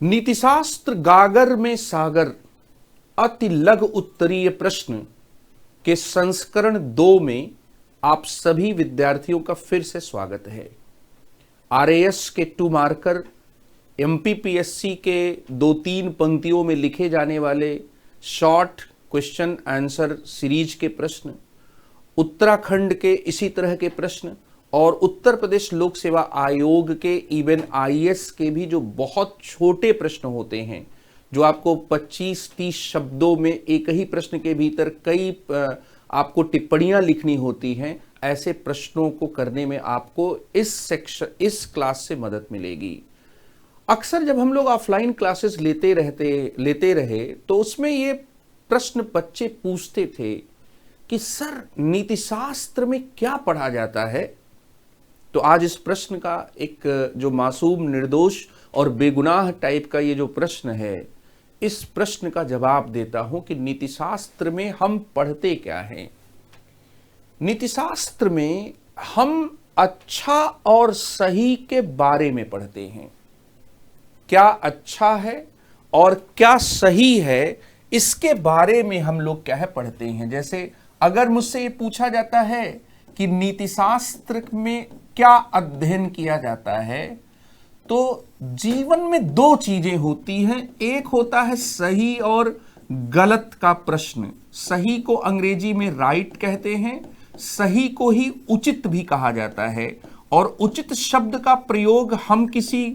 नीतिशास्त्र गागर में सागर अति लघु उत्तरीय प्रश्न के संस्करण 2 में आप सभी विद्यार्थियों का फिर से स्वागत है। आरएएस के 2 मार्कर, एमपीपीएससी के 2-3 पंक्तियों में लिखे जाने वाले शॉर्ट क्वेश्चन आंसर सीरीज के प्रश्न, उत्तराखंड के इसी तरह के प्रश्न और उत्तर प्रदेश लोक सेवा आयोग के इवन आईएएस के भी जो बहुत छोटे प्रश्न होते हैं, जो आपको 25-30 शब्दों में एक ही प्रश्न के भीतर कई आपको टिप्पणियां लिखनी होती हैं, ऐसे प्रश्नों को करने में आपको इस क्लास से मदद मिलेगी। अक्सर जब हम लोग ऑफलाइन क्लासेस लेते रहे तो उसमें ये प्रश्न बच्चे पूछते थे कि सर नीतिशास्त्र में क्या पढ़ा जाता है। तो आज इस प्रश्न का एक जो मासूम, निर्दोष और बेगुनाह टाइप का ये जो प्रश्न है, इस प्रश्न का जवाब देता हूं कि नीतिशास्त्र में हम पढ़ते क्या हैं। नीतिशास्त्र में हम अच्छा और सही के बारे में पढ़ते हैं। क्या अच्छा है और क्या सही है, इसके बारे में हम लोग क्या है पढ़ते हैं। जैसे अगर मुझसे ये पूछा जाता है कि नीतिशास्त्र में क्या अध्ययन किया जाता है, तो जीवन में 2 चीजें होती हैं। एक होता है सही और गलत का प्रश्न। सही को अंग्रेजी में राइट कहते हैं, सही को ही उचित भी कहा जाता है। और उचित शब्द का प्रयोग हम किसी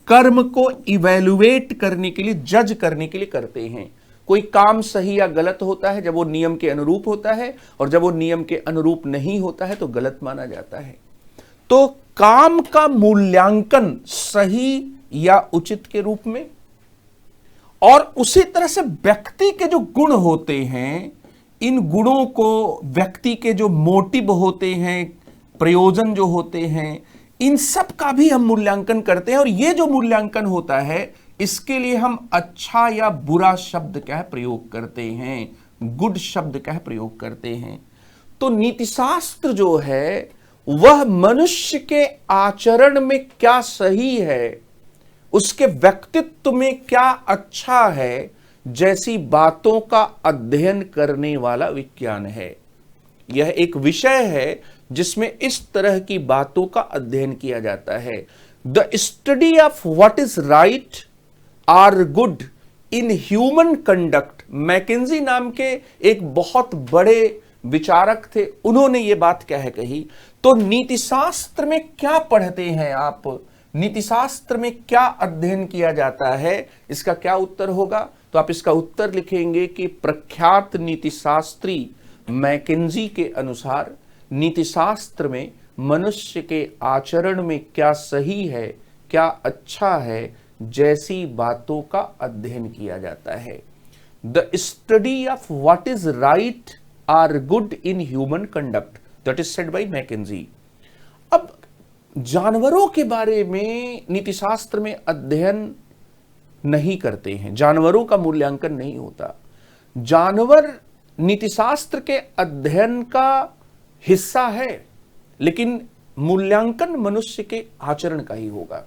कर्म को इवैल्यूएट करने के लिए, जज करने के लिए करते हैं। कोई काम सही या गलत होता है जब वो नियम के अनुरूप होता है, और जब वो नियम के अनुरूप नहीं होता है तो गलत माना जाता है। तो काम का मूल्यांकन सही या उचित के रूप में, और उसी तरह से व्यक्ति के जो गुण होते हैं, इन गुणों को, व्यक्ति के जो मोटिव होते हैं, प्रयोजन जो होते हैं, इन सब का भी हम मूल्यांकन करते हैं। और ये जो मूल्यांकन होता है, इसके लिए हम अच्छा या बुरा शब्द क्या है प्रयोग करते हैं, गुड शब्द क्या है प्रयोग करते हैं। तो नीतिशास्त्र जो है वह मनुष्य के आचरण में क्या सही है, उसके व्यक्तित्व में क्या अच्छा है, जैसी बातों का अध्ययन करने वाला विज्ञान है। यह एक विषय है जिसमें इस तरह की बातों का अध्ययन किया जाता है। The study of what is right or good in human conduct. Mackenzie नाम के एक बहुत बड़े विचारक थे, उन्होंने ये बात क्या है कही। तो नीतिशास्त्र में क्या पढ़ते हैं आप, नीतिशास्त्र में क्या अध्ययन किया जाता है, इसका क्या उत्तर होगा। तो आप इसका उत्तर लिखेंगे कि प्रख्यात नीतिशास्त्री मैकेंजी के अनुसार नीतिशास्त्र में मनुष्य के आचरण में क्या सही है, क्या अच्छा है, जैसी बातों का अध्ययन किया जाता है। The study of what is right or good in human conduct, that is said by Mackenzie. अब जानवरों के बारे में नीतिशास्त्र में अध्ययन नहीं करते हैं, जानवरों का मूल्यांकन नहीं होता। जानवर नीतिशास्त्र के अध्ययन का हिस्सा है, लेकिन मूल्यांकन मनुष्य के आचरण का ही होगा।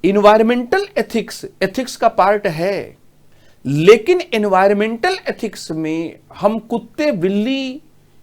इन्वायरमेंटल एथिक्स का पार्ट है, लेकिन इन्वायरमेंटल एथिक्स में हम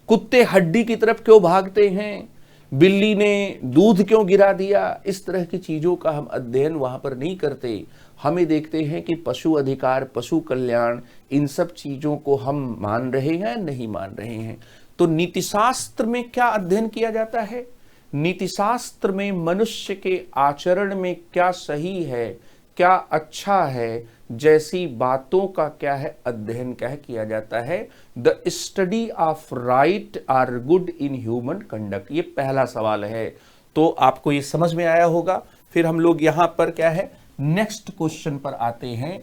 कुत्ते हड्डी की तरफ क्यों भागते हैं, बिल्ली ने दूध क्यों गिरा दिया, इस तरह की चीजों का हम अध्ययन वहां पर नहीं करते। हमें देखते हैं कि पशु अधिकार, पशु कल्याण, इन सब चीजों को हम मान रहे हैं, नहीं मान रहे हैं। तो नीतिशास्त्र में क्या अध्ययन किया जाता है, नीतिशास्त्र में मनुष्य के आचरण में क्या सही है, क्या अच्छा है, जैसी बातों का क्या है अध्ययन क्या है किया जाता है। The study of right or good in human conduct, ये पहला सवाल है। तो आपको ये समझ में आया होगा। फिर हम लोग यहां पर क्या है नेक्स्ट क्वेश्चन पर आते हैं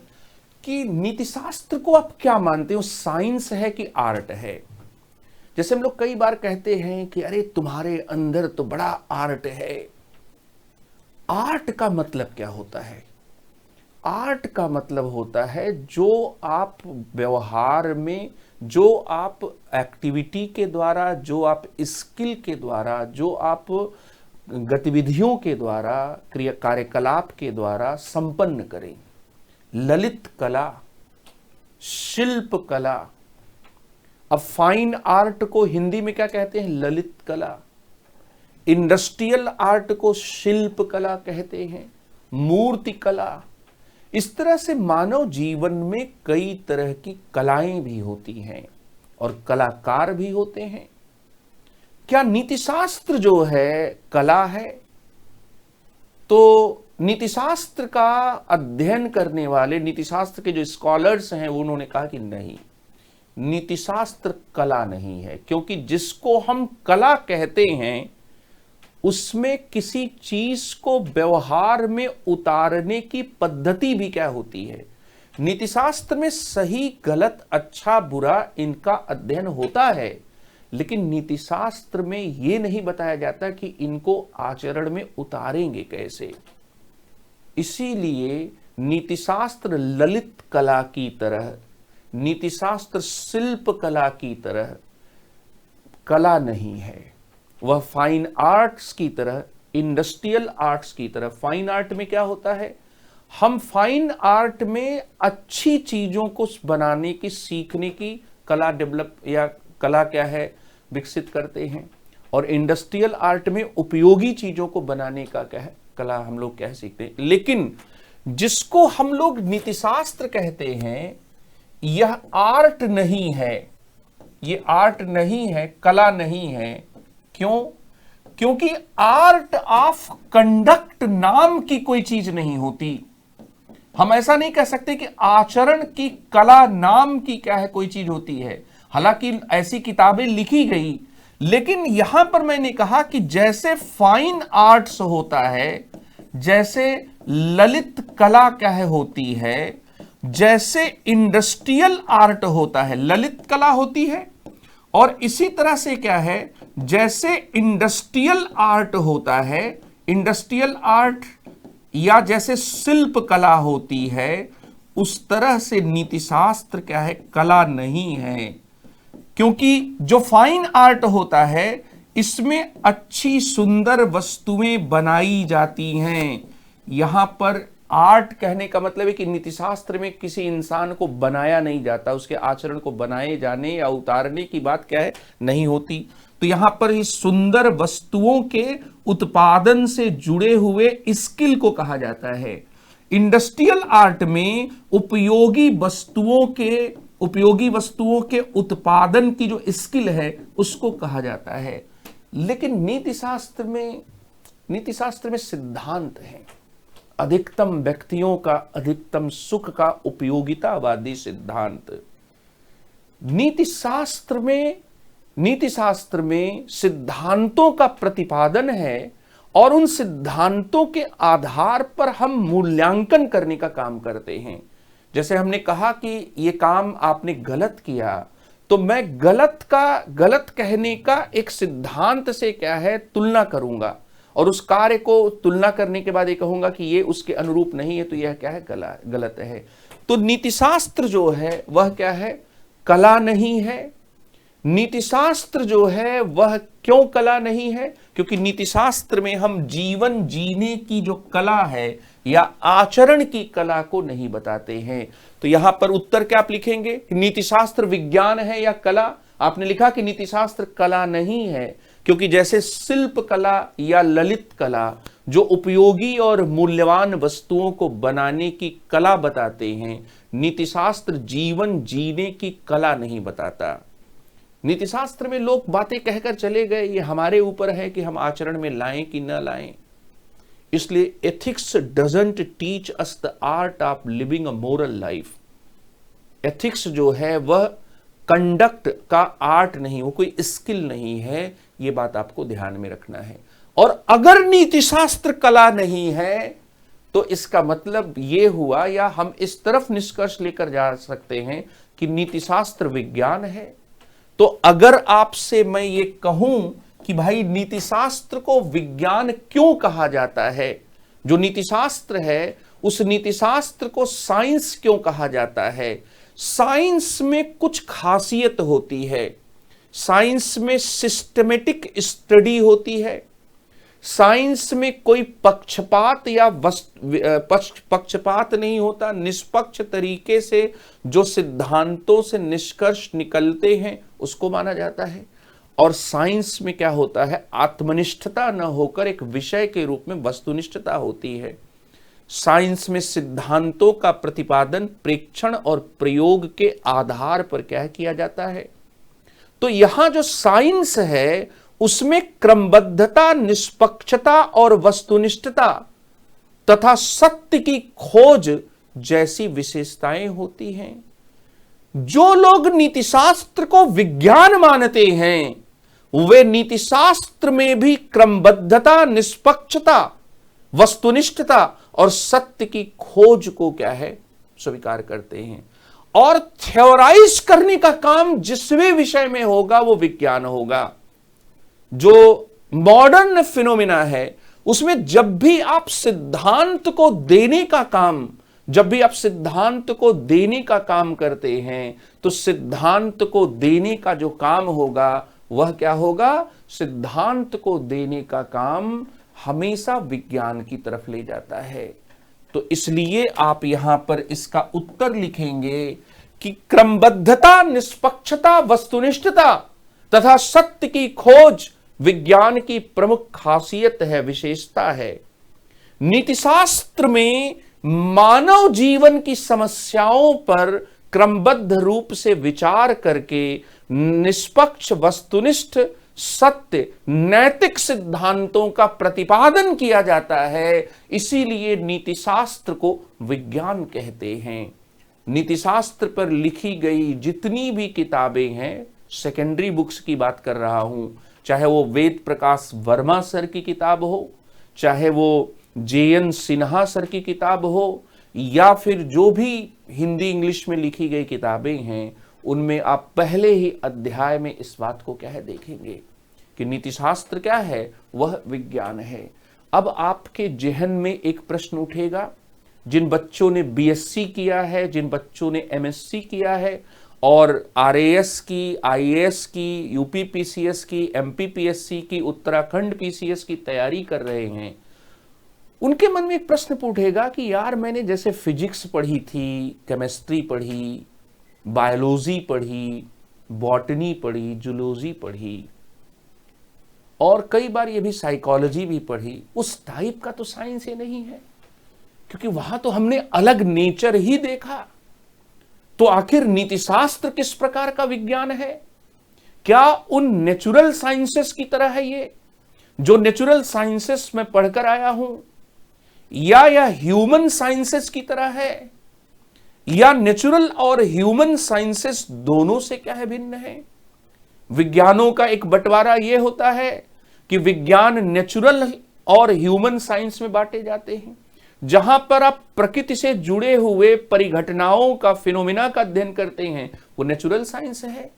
कि नीतिशास्त्र को आप क्या मानते हो, साइंस है कि आर्ट है। जैसे हम लोग कई बार कहते हैं कि अरे तुम्हारे अंदर तो बड़ा आर्ट है। आर्ट का मतलब क्या होता है, आर्ट का मतलब होता है जो आप व्यवहार में, जो आप एक्टिविटी के द्वारा, जो आप स्किल के द्वारा, जो आप गतिविधियों के द्वारा, क्रिया कार्यकलाप के द्वारा संपन्न करें। ललित कला, शिल्प कला। अब फाइन आर्ट को हिंदी में क्या कहते हैं? ललित कला। इंडस्ट्रियल आर्ट को शिल्प कला कहते हैं, मूर्ति कला। इस तरह से मानव जीवन में कई तरह की कलाएं भी होती हैं और कलाकार भी होते हैं। क्या नीतिशास्त्र जो है कला है? तो नीतिशास्त्र का अध्ययन करने वाले, नीतिशास्त्र के जो स्कॉलर्स हैं, उन्होंने कहा कि नहीं, नीतिशास्त्र कला नहीं है, क्योंकि जिसको हम कला कहते हैं उसमें किसी चीज को व्यवहार में उतारने की पद्धति भी क्या होती है। नीतिशास्त्र में सही गलत अच्छा बुरा इनका अध्ययन होता है, लेकिन नीतिशास्त्र में यह नहीं बताया जाता कि इनको आचरण में उतारेंगे कैसे। इसीलिए नीतिशास्त्र ललित कला की तरह, नीतिशास्त्र शिल्प कला की तरह कला नहीं है। वह फाइन आर्ट्स की तरह, इंडस्ट्रियल आर्ट्स की तरह। फाइन आर्ट में क्या होता है? हम फाइन आर्ट में अच्छी चीजों को बनाने की, सीखने की कला डेवलप या कला क्या है, विकसित करते हैं। और इंडस्ट्रियल आर्ट में उपयोगी चीजों को बनाने का क्या है, कला हम लोग क्या सीखते हैं। लेकिन जिसको हम लोग नीतिशास्त्र कहते हैं, यह आर्ट नहीं है, ये आर्ट नहीं है, कला नहीं है। क्यों? क्योंकि आर्ट ऑफ कंडक्ट नाम की कोई चीज नहीं होती। हम ऐसा नहीं कह सकते कि आचरण की कला नाम की क्या है कोई चीज होती है। हालांकि ऐसी किताबें लिखी गई, लेकिन यहां पर मैंने कहा कि जैसे फाइन आर्ट्स होता है, जैसे ललित कला क्या है होती है, जैसे इंडस्ट्रियल आर्ट होता है, ललित कला होती है। और इसी तरह से क्या है, जैसे इंडस्ट्रियल आर्ट होता है, इंडस्ट्रियल आर्ट या जैसे शिल्प कला होती है, उस तरह से नीतिशास्त्र क्या है, कला नहीं है। क्योंकि जो फाइन आर्ट होता है, इसमें अच्छी सुंदर वस्तुएं बनाई जाती हैं। यहां पर आर्ट कहने का मतलब है कि नीतिशास्त्र में किसी इंसान को बनाया नहीं जाता, उसके आचरण को बनाए जाने या उतारने की बात क्या है, नहीं होती। तो यहां पर इस सुंदर वस्तुओं के उत्पादन से जुड़े हुए स्किल को कहा जाता है। इंडस्ट्रियल आर्ट में उपयोगी वस्तुओं के उत्पादन की जो स्किल है उसको कहा जाता है। लेकिन नीतिशास्त्र में सिद्धांत है, अधिकतम व्यक्तियों का अधिकतम सुख का उपयोगितावादी सिद्धांत। नीतिशास्त्र में सिद्धांतों का प्रतिपादन है और उन सिद्धांतों के आधार पर हम मूल्यांकन करने का काम करते हैं। जैसे हमने कहा कि ये काम आपने गलत किया, तो मैं गलत कहने का एक सिद्धांत से क्या है, तुलना करूंगा और उस कार्य को तुलना करने के बाद ये कहूंगा कि ये उसके अनुरूप नहीं है, तो यह क्या है, गलत है। तो नीतिशास्त्र जो है वह क्या है, कला नहीं है। नीतिशास्त्र जो है वह क्यों कला नहीं है? क्योंकि नीतिशास्त्र में हम जीवन जीने की जो कला है या आचरण की कला को नहीं बताते हैं। तो यहां पर उत्तर क्या आप लिखेंगे, नीतिशास्त्र विज्ञान है या कला? आपने लिखा कि नीतिशास्त्र कला नहीं है, क्योंकि जैसे शिल्प कला या ललित कला जो उपयोगी और मूल्यवान वस्तुओं को बनाने की कला बताते हैं, नीतिशास्त्र जीवन जीने की कला नहीं बताता। नीतिशास्त्र में लोग बातें कहकर चले गए, ये हमारे ऊपर है कि हम आचरण में लाएं कि न लाएं। इसलिए ethics doesn't teach us the art of living a moral life. Ethics जो है वह कंडक्ट का आर्ट नहीं, वो कोई स्किल नहीं है। ये बात आपको ध्यान में रखना है। और अगर नीतिशास्त्र कला नहीं है तो इसका मतलब ये हुआ, या हम इस तरफ निष्कर्ष लेकर जा सकते हैं कि नीतिशास्त्र विज्ञान है। तो अगर आपसे मैं ये कहूं कि भाई नीतिशास्त्र को विज्ञान क्यों कहा जाता है, जो नीतिशास्त्र है उस नीतिशास्त्र को साइंस क्यों कहा जाता है? साइंस में कुछ खासियत होती है। साइंस में सिस्टमेटिक स्टडी होती है। साइंस में कोई पक्षपात या पक्षपात नहीं होता। निष्पक्ष तरीके से जो सिद्धांतों से निष्कर्ष निकलते हैं उसको माना जाता है। और साइंस में क्या होता है, आत्मनिष्ठता न होकर एक विषय के रूप में वस्तुनिष्ठता होती है। साइंस में सिद्धांतों का प्रतिपादन प्रेक्षण और प्रयोग के आधार पर क्या किया जाता है। तो यहां जो साइंस है उसमें क्रमबद्धता, निष्पक्षता और वस्तुनिष्ठता तथा सत्य की खोज जैसी विशेषताएं होती हैं। जो लोग नीतिशास्त्र को विज्ञान मानते हैं वे नीतिशास्त्र में भी क्रमबद्धता, निष्पक्षता, वस्तुनिष्ठता और सत्य की खोज को क्या है, स्वीकार करते हैं। और थ्योराइज करने का काम जिस भी विषय में होगा वो विज्ञान होगा। जो मॉडर्न फिनोमिना है उसमें जब भी आप सिद्धांत को देने का काम करते हैं तो सिद्धांत को देने का जो काम होगा वह क्या होगा, सिद्धांत को देने का काम हमेशा विज्ञान की तरफ ले जाता है। तो इसलिए आप यहां पर इसका उत्तर लिखेंगे कि क्रमबद्धता, निष्पक्षता, वस्तुनिष्ठता तथा सत्य की खोज विज्ञान की प्रमुख खासियत है, विशेषता है। नीतिशास्त्र में मानव जीवन की समस्याओं पर क्रमबद्ध रूप से विचार करके निष्पक्ष, वस्तुनिष्ठ, सत्य, नैतिक सिद्धांतों का प्रतिपादन किया जाता है। इसीलिए नीतिशास्त्र को विज्ञान कहते हैं। नीतिशास्त्र पर लिखी गई जितनी भी किताबें हैं, सेकेंडरी बुक्स की बात कर रहा हूं, चाहे वो वेद प्रकाश वर्मा सर की किताब हो, चाहे वो JN सिन्हा सर की किताब हो, या फिर जो भी हिंदी इंग्लिश में लिखी गई किताबें हैं, उनमें आप पहले ही अध्याय में इस बात को क्या है देखेंगे कि नीतिशास्त्र क्या है, वह विज्ञान है। अब आपके जहन में एक प्रश्न उठेगा, जिन बच्चों ने BSc किया है, जिन बच्चों ने MSc किया है और RAS की, IAS की, UP PCS की, MP PSC की, उत्तराखंड PCS की तैयारी कर रहे हैं, उनके मन में एक प्रश्न उठेगा कि यार मैंने जैसे फिजिक्स पढ़ी थी, केमिस्ट्री पढ़ी, बायोलॉजी पढ़ी, बॉटनी पढ़ी, जूलॉजी पढ़ी और कई बार ये भी साइकोलॉजी भी पढ़ी, उस टाइप का तो साइंस ही नहीं है, क्योंकि वहां तो हमने अलग नेचर ही देखा। तो आखिर नीतिशास्त्र किस प्रकार का विज्ञान है? क्या उन नेचुरल साइंसेस की तरह है ये जो नेचुरल साइंसेस में पढ़कर आया हूं, या ह्यूमन साइंसेस की तरह है, या नेचुरल और ह्यूमन साइंसेस दोनों से क्या है, भिन्न है? विज्ञानों का एक बंटवारा यह होता है कि विज्ञान नेचुरल और ह्यूमन साइंस में बांटे जाते हैं, जहां पर आप प्रकृति से जुड़े हुए परिघटनाओं का, फिनोमिना का अध्ययन करते हैं, वो नेचुरल साइंस है।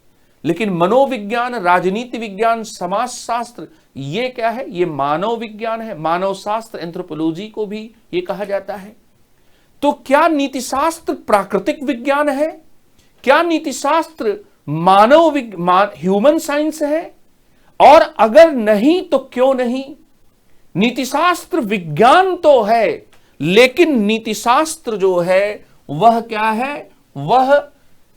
लेकिन मनोविज्ञान, राजनीति विज्ञान, समाजशास्त्र, ये क्या है, ये मानव विज्ञान है। मानव शास्त्र, एंथ्रोपोलॉजी को भी ये कहा जाता है। तो क्या नीतिशास्त्र प्राकृतिक विज्ञान है? क्या नीतिशास्त्र ह्यूमन साइंस है? और अगर नहीं तो क्यों नहीं? नीतिशास्त्र विज्ञान तो है, लेकिन नीतिशास्त्र जो है वह क्या है, वह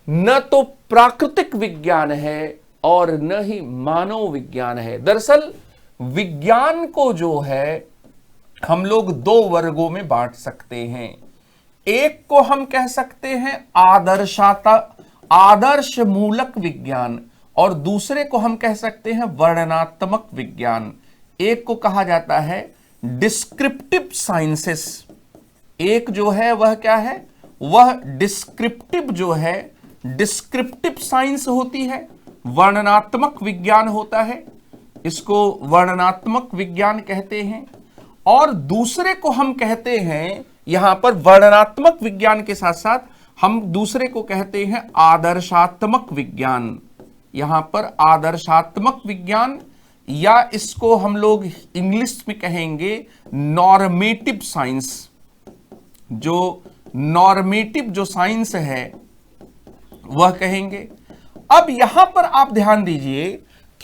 न तो प्राकृतिक विज्ञान है और न ही मानव विज्ञान है। दरअसल विज्ञान को जो है हम लोग दो वर्गों में बांट सकते हैं। एक को हम कह सकते हैं आदर्श मूलक विज्ञान, और दूसरे को हम कह सकते हैं वर्णनात्मक विज्ञान। एक को कहा जाता है डिस्क्रिप्टिव साइंसेस। एक जो है वह क्या है, वह डिस्क्रिप्टिव जो है, डिस्क्रिप्टिव साइंस होती है, वर्णनात्मक विज्ञान होता है, इसको वर्णनात्मक विज्ञान कहते हैं। और दूसरे को हम कहते हैं, यहां पर वर्णनात्मक विज्ञान के साथ साथ हम दूसरे को कहते हैं आदर्शात्मक विज्ञान। यहां पर आदर्शात्मक विज्ञान, या इसको हम लोग इंग्लिश में कहेंगे नॉर्मेटिव साइंस। जो नॉर्मेटिव जो साइंस है वह कहेंगे। अब यहां पर आप ध्यान दीजिए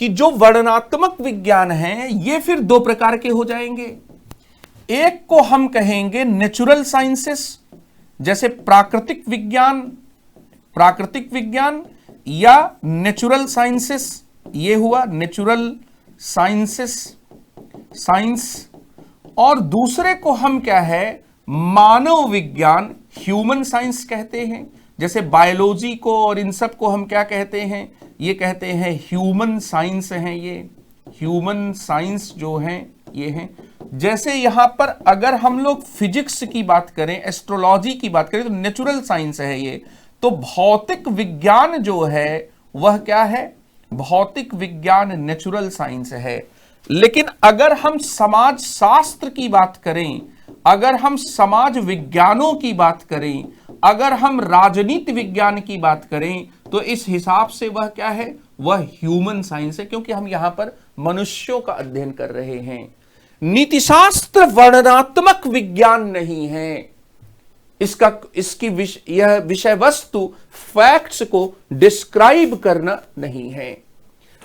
कि जो वर्णनात्मक विज्ञान है ये फिर दो प्रकार के हो जाएंगे। एक को हम कहेंगे नेचुरल साइंसेस, जैसे प्राकृतिक विज्ञान या नेचुरल साइंसेस, ये हुआ नेचुरल साइंसेस साइंस। और दूसरे को हम क्या है, मानव विज्ञान, ह्यूमन साइंस कहते हैं। जैसे बायोलॉजी को और इन सब को हम क्या कहते हैं, ये कहते हैं ह्यूमन साइंस हैं, ये ह्यूमन साइंस जो हैं ये हैं। जैसे यहां पर अगर हम लोग फिजिक्स की बात करें, एस्ट्रोलॉजी की बात करें, तो नेचुरल साइंस है ये। तो भौतिक विज्ञान जो है वह क्या है, भौतिक विज्ञान नेचुरल साइंस है। लेकिन अगर हम समाज शास्त्र की बात करें, अगर हम समाज विज्ञानों की बात करें, अगर हम राजनीति विज्ञान की बात करें, तो इस हिसाब से वह क्या है, वह ह्यूमन साइंस है, क्योंकि हम यहां पर मनुष्यों का अध्ययन कर रहे हैं। नीतिशास्त्र वर्णनात्मक विज्ञान नहीं है। यह विषय वस्तु फैक्ट्स को डिस्क्राइब करना नहीं है।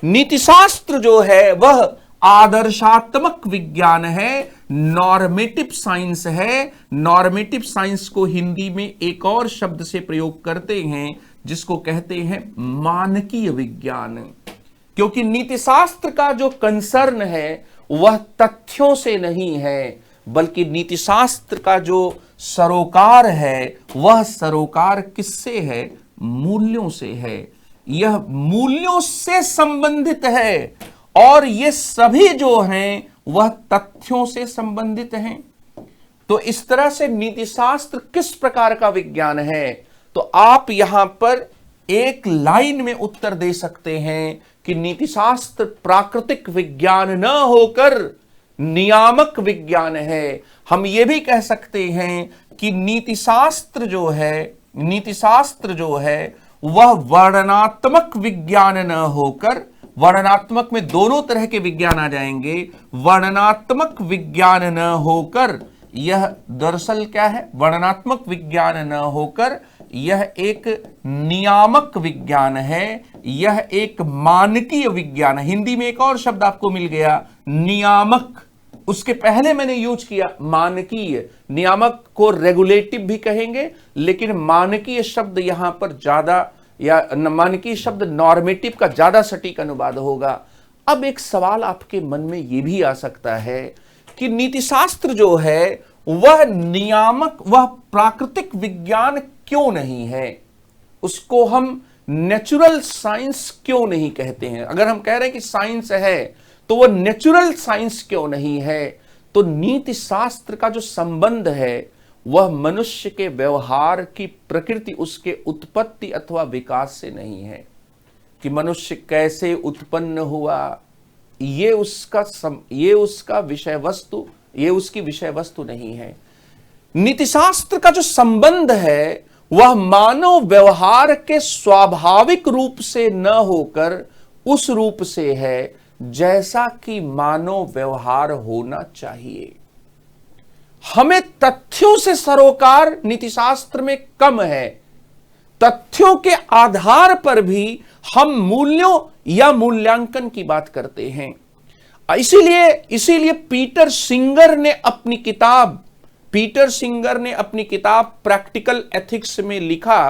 नीतिशास्त्र जो है वह आदर्शात्मक विज्ञान है, नॉर्मेटिव साइंस है। नॉर्मेटिव साइंस को हिंदी में एक और शब्द से प्रयोग करते हैं जिसको कहते हैं मानकीय विज्ञान। क्योंकि नीतिशास्त्र का जो कंसर्न है वह तथ्यों से नहीं है, बल्कि नीतिशास्त्र का जो सरोकार है वह सरोकार किससे है, मूल्यों से है। यह मूल्यों से संबंधित है और ये सभी जो हैं वह तथ्यों से संबंधित हैं। तो इस तरह से नीतिशास्त्र किस प्रकार का विज्ञान है, तो आप यहां पर एक लाइन में उत्तर दे सकते हैं कि नीतिशास्त्र प्राकृतिक विज्ञान न होकर नियामक विज्ञान है। हम यह भी कह सकते हैं कि नीतिशास्त्र जो है वह वर्णनात्मक विज्ञान न होकर, वर्णनात्मक में दोनों तरह के विज्ञान आ जाएंगे, वर्णनात्मक विज्ञान न होकर यह दरअसल क्या है, वर्णनात्मक विज्ञान न होकर यह एक नियामक विज्ञान है, यह एक मानकीय विज्ञान है। हिंदी में एक और शब्द आपको मिल गया, नियामक। उसके पहले मैंने यूज किया मानकीय। नियामक को रेगुलेटिव भी कहेंगे, लेकिन मानकीय शब्द यहां पर ज्यादा, या मानकीय शब्द नॉर्मेटिव का ज्यादा सटीक अनुवाद होगा। अब एक सवाल आपके मन में यह भी आ सकता है कि नीतिशास्त्र जो है वह नियामक, वह प्राकृतिक विज्ञान क्यों नहीं है, उसको हम नेचुरल साइंस क्यों नहीं कहते हैं। अगर हम कह रहे हैं कि साइंस है तो वह नेचुरल साइंस क्यों नहीं है। तो नीति शास्त्र का जो संबंध है वह मनुष्य के व्यवहार की प्रकृति, उसके उत्पत्ति अथवा विकास से नहीं है, कि मनुष्य कैसे उत्पन्न हुआ, ये उसका विषय वस्तु, ये उसकी विषय वस्तु नहीं है। नीतिशास्त्र का जो संबंध है वह मानव व्यवहार के स्वाभाविक रूप से न होकर उस रूप से है जैसा कि मानव व्यवहार होना चाहिए। हमें तथ्यों से सरोकार नीतिशास्त्र में कम है। तथ्यों के आधार पर भी हम मूल्यों या मूल्यांकन की बात करते हैं। इसीलिए पीटर सिंगर ने अपनी किताब प्रैक्टिकल एथिक्स में लिखा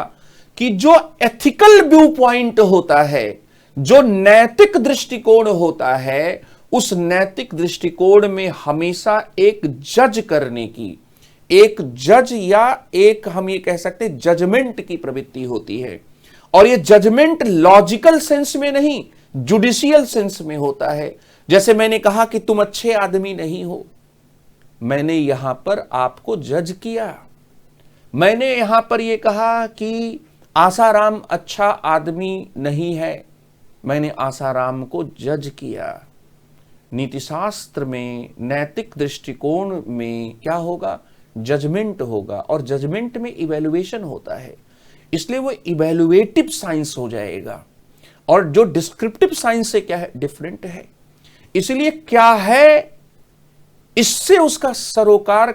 कि जो एथिकल व्यू पॉइंट होता है, जो नैतिक दृष्टिकोण होता है, उस नैतिक दृष्टिकोण में हमेशा एक जज करने की, एक जज या एक हम ये कह सकते हैं जजमेंट की प्रवृत्ति होती है। और ये जजमेंट लॉजिकल सेंस में नहीं, जुडिशियल सेंस में होता है। जैसे मैंने कहा कि तुम अच्छे आदमी नहीं हो, मैंने यहां पर आपको जज किया। मैंने यहां पर यह कहा कि आसाराम अच्छा आदमी नहीं है, मैंने आसाराम को जज किया। नीतिशास्त्र में, नैतिक दृष्टिकोण में क्या होगा, जजमेंट होगा, और जजमेंट में इवैल्यूएशन होता है, इसलिए वो इवैल्यूएटिव साइंस हो जाएगा। और जो डिस्क्रिप्टिव साइंस से क्या है, डिफरेंट है। इसलिए क्या है, इससे उसका सरोकार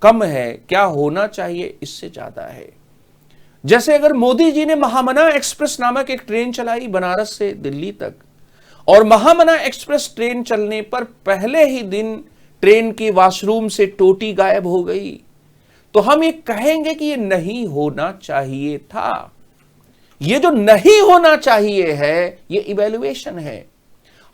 कम है, क्या होना चाहिए इससे ज्यादा है। जैसे अगर मोदी जी ने महामना एक्सप्रेस नामक एक ट्रेन चलाई बनारस से दिल्ली तक, और महामना एक्सप्रेस ट्रेन चलने पर पहले ही दिन ट्रेन के वॉशरूम से टोटी गायब हो गई, तो हम ये कहेंगे कि ये नहीं होना चाहिए था। ये जो नहीं होना चाहिए है, ये इवैल्यूएशन है।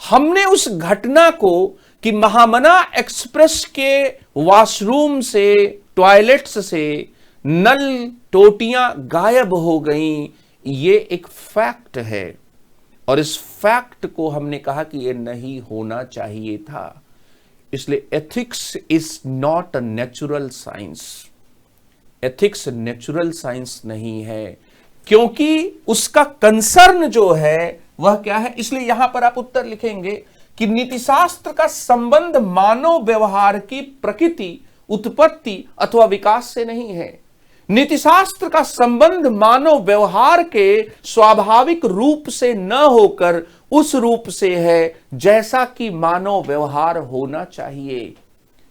हमने उस घटना को कि महामना एक्सप्रेस के वॉशरूम से, टॉयलेट्स से नल, टोटियां गायब हो गईं, ये एक फैक्ट है और इस फैक्ट को हमने कहा कि ये नहीं होना चाहिए था। इसलिए ethics is not a natural science. Ethics natural science नहीं है, क्योंकि उसका कंसर्न जो है वह क्या है। इसलिए यहां पर आप उत्तर लिखेंगे कि नीतिशास्त्र का संबंध मानव व्यवहार की प्रकृति, उत्पत्ति अथवा विकास से नहीं है। नीतिशास्त्र का संबंध मानव व्यवहार के स्वाभाविक रूप से न होकर उस रूप से है जैसा कि मानव व्यवहार होना चाहिए।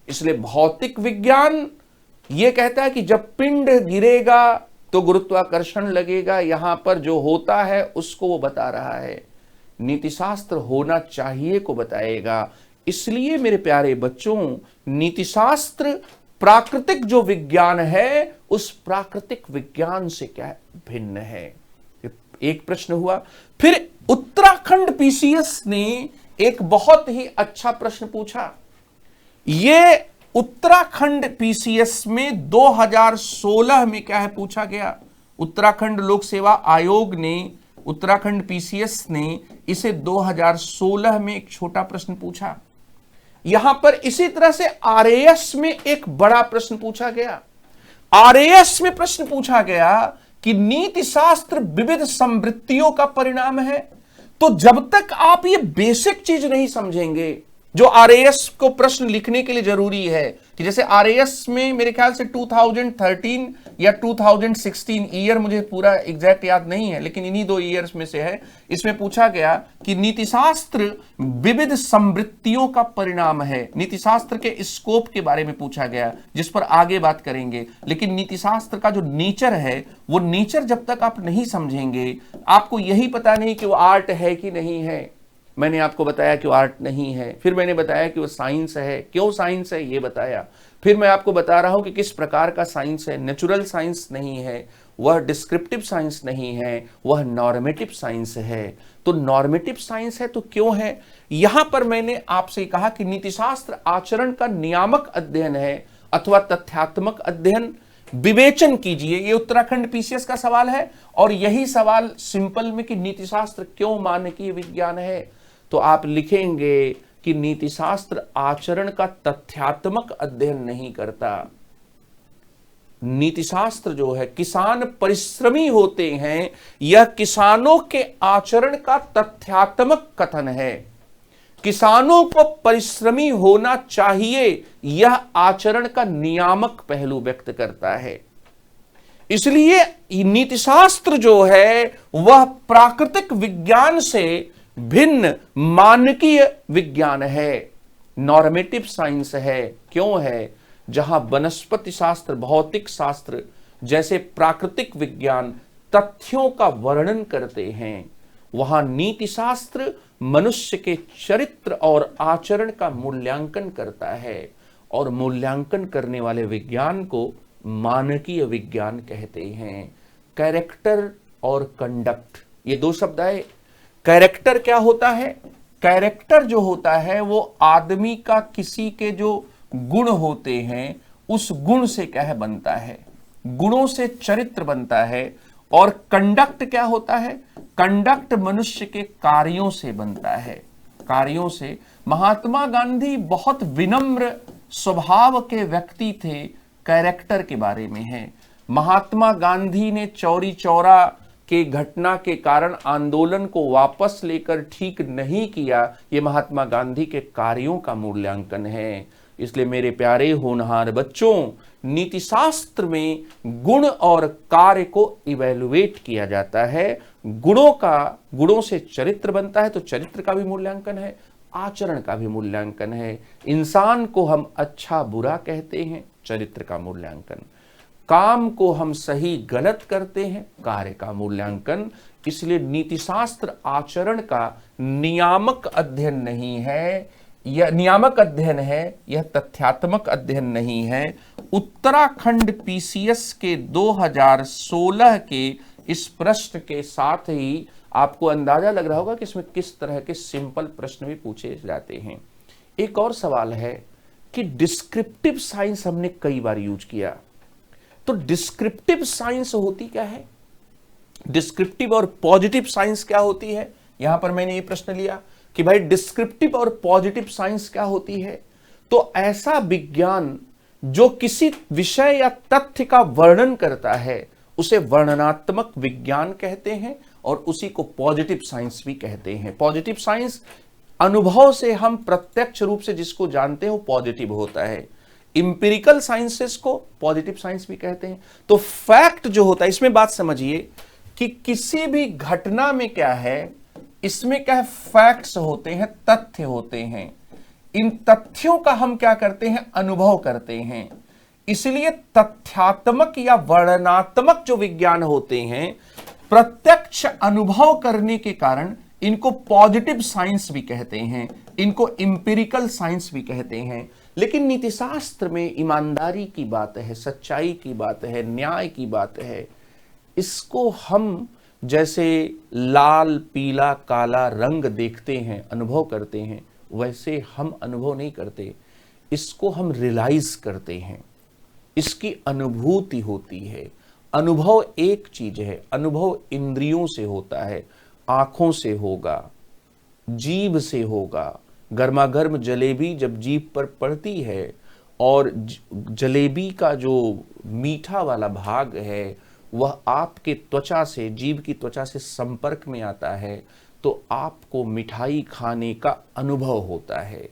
इसलिए भौतिक विज्ञान यह कहता है कि जब पिंड गिरेगा तो गुरुत्वाकर्षण लगेगा, यहां पर जो होता है उसको वो बता रहा है। नीतिशास्त्र होना चाहिए को बताएगा। इसलिए मेरे प्यारे बच्चों, नीतिशास्त्र प्राकृतिक जो विज्ञान है उस प्राकृतिक विज्ञान से क्या है, भिन्न है। एक प्रश्न हुआ। फिर उत्तराखंड पीसीएस ने एक बहुत ही अच्छा प्रश्न पूछा। यह उत्तराखंड पीसीएस में 2016 में क्या है पूछा गया। उत्तराखंड लोक सेवा आयोग ने, उत्तराखंड पीसीएस ने इसे 2016 में एक छोटा प्रश्न पूछा। यहां पर इसी तरह से आरएएस में एक बड़ा प्रश्न पूछा गया। आरएएस में प्रश्न पूछा गया कि नीति शास्त्र विविध संवृत्तियों का परिणाम है। तो जब तक आप ये बेसिक चीज नहीं समझेंगे जो आरएएस को प्रश्न लिखने के लिए जरूरी है, कि जैसे आरएएस में मेरे ख्याल से 2013 या 2016 ईयर मुझे पूरा एग्जैक्ट याद नहीं है, लेकिन इन्हीं 2 ईयर्स में से है। इसमें पूछा गया कि नीतिशास्त्र विविध संवृत्तियों का परिणाम है। नीतिशास्त्र के स्कोप के बारे में पूछा गया, जिस पर आगे बात करेंगे। लेकिन नीतिशास्त्र का जो नेचर है, वो नेचर जब तक आप नहीं समझेंगे, आपको यही पता नहीं कि वो आर्ट है कि नहीं है। मैंने आपको बताया कि वो आर्ट नहीं है, फिर मैंने बताया कि वो साइंस है। क्यों साइंस है ये बताया। फिर मैं आपको बता रहा हूं कि किस प्रकार का साइंस है। नेचुरल साइंस नहीं है, वह डिस्क्रिप्टिव साइंस नहीं है, वह नॉर्मेटिव साइंस है। तो नॉर्मेटिव साइंस है तो क्यों है। यहां पर मैंने आपसे कहा कि नीतिशास्त्र आचरण का नियामक अध्ययन है अथवा तथ्यात्मक अध्ययन। विवेचन कीजिए, ये उत्तराखंड पीसीएस का सवाल है और यही सवाल सिंपल में कि नीतिशास्त्र क्यों मानकीय विज्ञान है। तो आप लिखेंगे कि नीतिशास्त्र आचरण का तथ्यात्मक अध्ययन नहीं करता। नीतिशास्त्र जो है, किसान परिश्रमी होते हैं, यह किसानों के आचरण का तथ्यात्मक कथन है। किसानों को परिश्रमी होना चाहिए, यह आचरण का नियामक पहलू व्यक्त करता है। इसलिए नीतिशास्त्र जो है वह प्राकृतिक विज्ञान से भिन्न मानकीय विज्ञान है, नॉर्मेटिव साइंस है। क्यों है। जहां वनस्पति शास्त्र, भौतिक शास्त्र जैसे प्राकृतिक विज्ञान तथ्यों का वर्णन करते हैं, वहां नीति शास्त्र मनुष्य के चरित्र और आचरण का मूल्यांकन करता है। और मूल्यांकन करने वाले विज्ञान को मानकीय विज्ञान कहते हैं। कैरेक्टर और कंडक्ट, ये 2 शब्द आए। कैरेक्टर क्या होता है। कैरेक्टर जो होता है वो आदमी का किसी के जो गुण होते हैं उस गुण से क्या है बनता है, गुणों से चरित्र बनता है। और कंडक्ट क्या होता है। कंडक्ट मनुष्य के कार्यों से बनता है, कार्यों से। महात्मा गांधी बहुत विनम्र स्वभाव के व्यक्ति थे, कैरेक्टर के बारे में है। महात्मा गांधी ने चौरी चौरा के घटना के कारण आंदोलन को वापस लेकर ठीक नहीं किया, यह महात्मा गांधी के कार्यों का मूल्यांकन है। इसलिए मेरे प्यारे होनहार बच्चों, नीतिशास्त्र में गुण और कार्य को इवैल्यूएट किया जाता है। गुणों से चरित्र बनता है, तो चरित्र का भी मूल्यांकन है, आचरण का भी मूल्यांकन है। इंसान को हम अच्छा बुरा कहते हैं, चरित्र का मूल्यांकन। काम को हम सही गलत करते हैं, कार्य का मूल्यांकन। इसलिए नीतिशास्त्र आचरण का नियामक अध्ययन नहीं है, यह नियामक अध्ययन है, यह तथ्यात्मक अध्ययन नहीं है। उत्तराखंड पीसीएस के 2016 के इस प्रश्न के साथ ही आपको अंदाजा लग रहा होगा कि इसमें किस तरह के सिंपल प्रश्न भी पूछे जाते हैं। एक और सवाल है कि डिस्क्रिप्टिव साइंस हमने कई बार यूज किया, तो डिस्क्रिप्टिव साइंस होती क्या है, डिस्क्रिप्टिव और पॉजिटिव साइंस क्या होती है। यहां पर मैंने ये प्रश्न लिया कि भाई डिस्क्रिप्टिव और पॉजिटिव साइंस क्या होती है। तो ऐसा विज्ञान जो किसी विषय या तथ्य का वर्णन करता है उसे वर्णनात्मक विज्ञान कहते हैं और उसी को पॉजिटिव साइंस भी कहते हैं। पॉजिटिव साइंस अनुभव से हम प्रत्यक्ष रूप से जिसको जानते हैं वो पॉजिटिव होता है। इंपिरिकल साइंसेस को पॉजिटिव साइंस भी कहते हैं। तो फैक्ट जो होता है, इसमें बात समझिए कि किसी भी घटना में क्या है, इसमें क्या है, फैक्ट्स होते हैं, तथ्य होते हैं। इन तथ्यों का हम क्या करते हैं, अनुभव करते हैं। इसलिए तथ्यात्मक या वर्णनात्मक जो विज्ञान होते हैं, प्रत्यक्ष अनुभव करने के कारण इनको पॉजिटिव साइंस भी कहते हैं, इनको इंपिरिकल साइंस भी कहते हैं। लेकिन नीतिशास्त्र में ईमानदारी की बात है, सच्चाई की बात है, न्याय की बात है। इसको हम जैसे लाल पीला काला रंग देखते हैं, अनुभव करते हैं, वैसे हम अनुभव नहीं करते, इसको हम रियलाइज करते हैं, इसकी अनुभूति होती है। अनुभव एक चीज है, अनुभव इंद्रियों से होता है, आंखों से होगा, जीभ से होगा। गर्मा गर्म जलेबी जब जीभ पर पड़ती है और जलेबी का जो मीठा वाला भाग है वह आपके त्वचा से, जीभ की त्वचा से संपर्क में आता है, तो आपको मिठाई खाने का अनुभव होता है।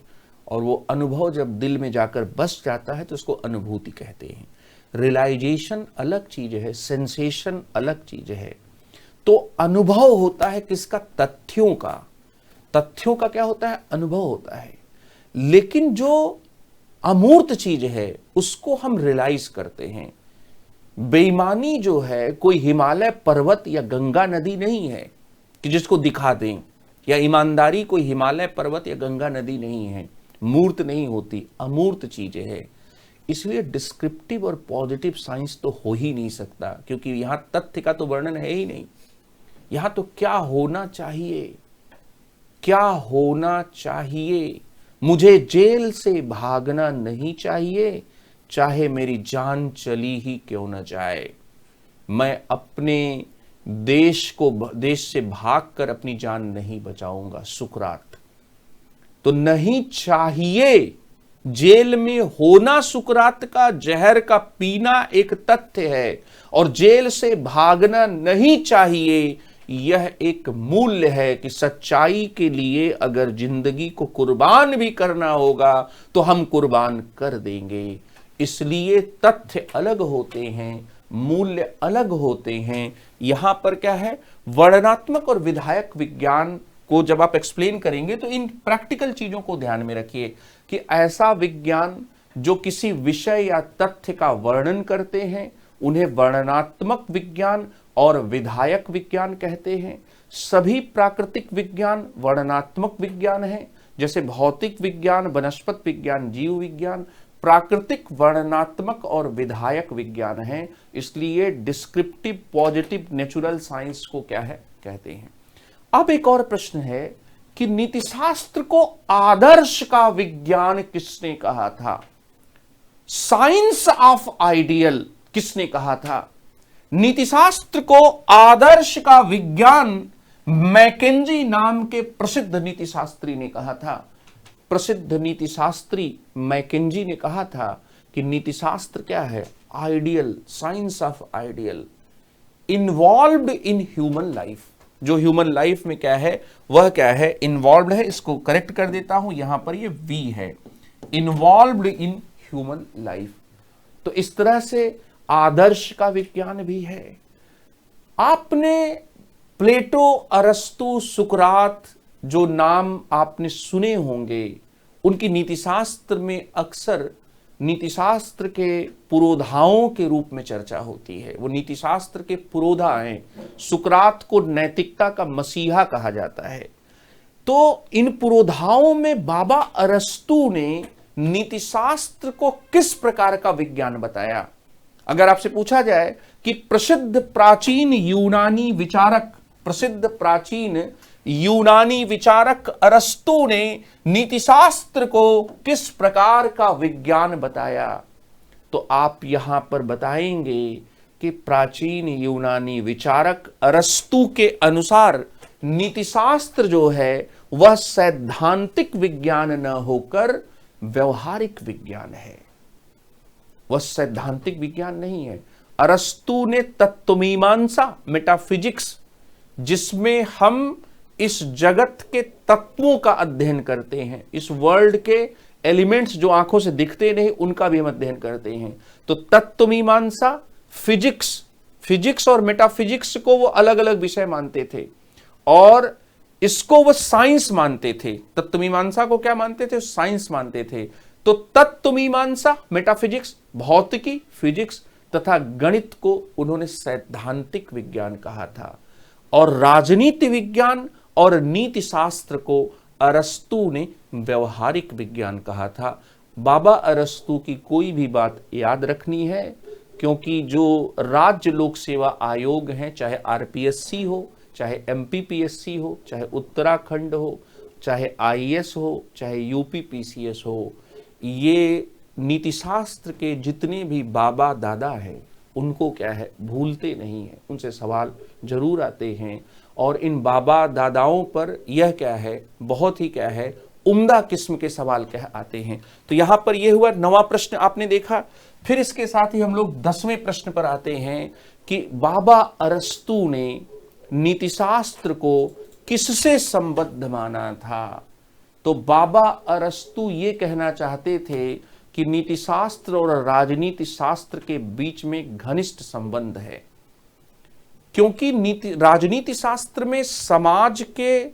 और वो अनुभव जब दिल में जाकर बस जाता है तो उसको अनुभूति कहते हैं। रियलाइजेशन अलग चीज है, सेंसेशन अलग चीज है। तो अनुभव होता है किसका, तथ्यों का। तथ्यों का क्या होता है, अनुभव होता है। लेकिन जो अमूर्त चीज है उसको हम रियलाइज करते हैं। बेईमानी जो है कोई हिमालय पर्वत या गंगा नदी नहीं है कि जिसको दिखा दें, या ईमानदारी कोई हिमालय पर्वत या गंगा नदी नहीं है, मूर्त नहीं होती, अमूर्त चीजें है। इसलिए डिस्क्रिप्टिव और पॉजिटिव साइंस तो हो ही नहीं सकता, क्योंकि यहां तथ्य का तो वर्णन है ही नहीं। यहां तो क्या होना चाहिए, क्या होना चाहिए। मुझे जेल से भागना नहीं चाहिए, चाहे मेरी जान चली ही क्यों न जाए। मैं अपने देश से भागकर अपनी जान नहीं बचाऊंगा, सुकरात। तो नहीं चाहिए, जेल में होना सुकरात का जहर का पीना एक तथ्य है, और जेल से भागना नहीं चाहिए यह एक मूल्य है कि सच्चाई के लिए अगर जिंदगी को कुर्बान भी करना होगा तो हम कुर्बान कर देंगे। इसलिए तथ्य अलग होते हैं, मूल्य अलग होते हैं। यहां पर क्या है, वर्णनात्मक और विधायक विज्ञान को जब आप एक्सप्लेन करेंगे तो इन प्रैक्टिकल चीजों को ध्यान में रखिए कि ऐसा विज्ञान जो किसी विषय या तथ्य का वर्णन करते हैं उन्हें वर्णनात्मक विज्ञान और विधायक विज्ञान कहते हैं। सभी प्राकृतिक विज्ञान वर्णनात्मक विज्ञान है, जैसे भौतिक विज्ञान, वनस्पति विज्ञान, जीव विज्ञान। प्राकृतिक वर्णनात्मक और विधायक विज्ञान है। इसलिए डिस्क्रिप्टिव, पॉजिटिव, नेचुरल साइंस को क्या है, कहते हैं। अब एक और प्रश्न है कि नीतिशास्त्र को आदर्श का विज्ञान किसने कहा था, साइंस ऑफ आइडियल किसने कहा था। नीतिशास्त्र को आदर्श का विज्ञान मैकेंजी नाम के प्रसिद्ध नीतिशास्त्री ने कहा था। प्रसिद्ध नीतिशास्त्री मैकेंजी ने कहा था कि नीतिशास्त्र क्या है, ideal, science of ideal, involved in human life. जो ह्यूमन लाइफ में क्या है, वह क्या है, इन्वॉल्व्ड है। इसको करेक्ट कर देता हूं, यहां पर ये वी है, इन्वॉल्व्ड इन ह्यूमन लाइफ। तो इस तरह से आदर्श का विज्ञान भी है। आपने प्लेटो, अरस्तु, सुकरात जो नाम आपने सुने होंगे, उनकी नीतिशास्त्र में अक्सर नीतिशास्त्र के पुरोधाओं के रूप में चर्चा होती है। वो नीतिशास्त्र के पुरोधा हैं। सुकरात को नैतिकता का मसीहा कहा जाता है। तो इन पुरोधाओं में बाबा अरस्तु ने नीतिशास्त्र को किस प्रकार का विज्ञान बताया। अगर आपसे पूछा जाए कि प्रसिद्ध प्राचीन यूनानी विचारक अरस्तु ने नीतिशास्त्र को किस प्रकार का विज्ञान बताया, तो आप यहां पर बताएंगे कि प्राचीन यूनानी विचारक अरस्तु के अनुसार नीतिशास्त्र जो है वह सैद्धांतिक विज्ञान न होकर व्यवहारिक विज्ञान है। वह सैद्धांतिक विज्ञान नहीं है। अरस्तु ने तत्वमीमांसा, मेटाफिजिक्स, जिसमें हम इस जगत के तत्वों का अध्ययन करते हैं, इस वर्ल्ड के एलिमेंट्स जो आंखों से दिखते नहीं उनका भी हम अध्ययन करते हैं, तो तत्वमीमांसा, फिजिक्स और मेटाफिजिक्स को वो अलग अलग विषय मानते थे और इसको वो साइंस मानते थे। तत्वमीमांसा को क्या मानते थे? साइंस मानते थे। तो तत्वमीमांसा, मेटाफिजिक्स, भौतिकी, फिजिक्स तथा गणित को उन्होंने सैद्धांतिक विज्ञान कहा था और राजनीति विज्ञान और नीति शास्त्र को अरस्तु ने व्यवहारिक विज्ञान कहा था। बाबा अरस्तु की कोई भी बात याद रखनी है, क्योंकि जो राज्य लोक सेवा आयोग हैं, चाहे आरपीएससी हो, चाहे एमपीपीएससी हो, चाहे उत्तराखंड हो, चाहे आईएएस हो, चाहे यूपीपीसीएस हो, ये नीतिशास्त्र के जितने भी बाबा दादा हैं उनको क्या है, भूलते नहीं है, उनसे सवाल जरूर आते हैं और इन बाबा दादाओं पर यह क्या है, बहुत ही क्या है, उम्दा किस्म के सवाल क्या आते हैं। तो यहां पर यह हुआ 9वां प्रश्न आपने देखा। फिर इसके साथ ही हम लोग 10वें प्रश्न पर आते हैं कि बाबा अरस्तु ने नीतिशास्त्र को किससे संबद्ध माना था। तो बाबा अरस्तु ये कहना चाहते थे कि नीतिशास्त्र और राजनीति शास्त्र के बीच में घनिष्ठ संबंध है, क्योंकि राजनीति शास्त्र में समाज के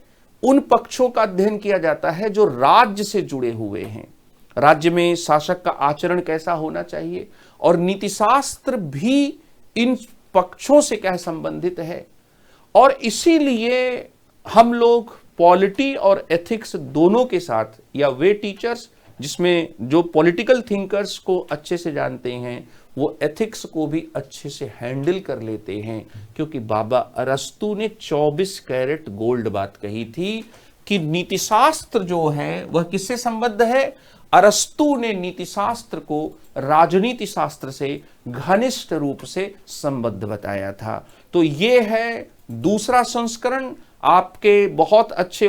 उन पक्षों का अध्ययन किया जाता है जो राज्य से जुड़े हुए हैं, राज्य में शासक का आचरण कैसा होना चाहिए, और नीतिशास्त्र भी इन पक्षों से क्या संबंधित है। और इसीलिए हम लोग पॉलिटी और एथिक्स दोनों के साथ, या वे टीचर्स जिसमें जो पॉलिटिकल थिंकर्स को अच्छे से जानते हैं वो एथिक्स को भी अच्छे से हैंडल कर लेते हैं, क्योंकि बाबा अरस्तु ने 24 कैरेट गोल्ड बात कही थी कि नीतिशास्त्र जो है वह किससे संबद्ध है। अरस्तु ने नीतिशास्त्र को राजनीति शास्त्र से घनिष्ठ रूप से संबद्ध बताया था। तो ये है दूसरा संस्करण। आपके बहुत अच्छे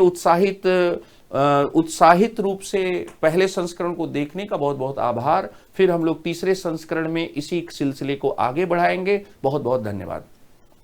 उत्साहित रूप से पहले संस्करण को देखने का बहुत बहुत आभार। फिर हम लोग तीसरे संस्करण में इसी सिलसिले को आगे बढ़ाएंगे। बहुत बहुत धन्यवाद।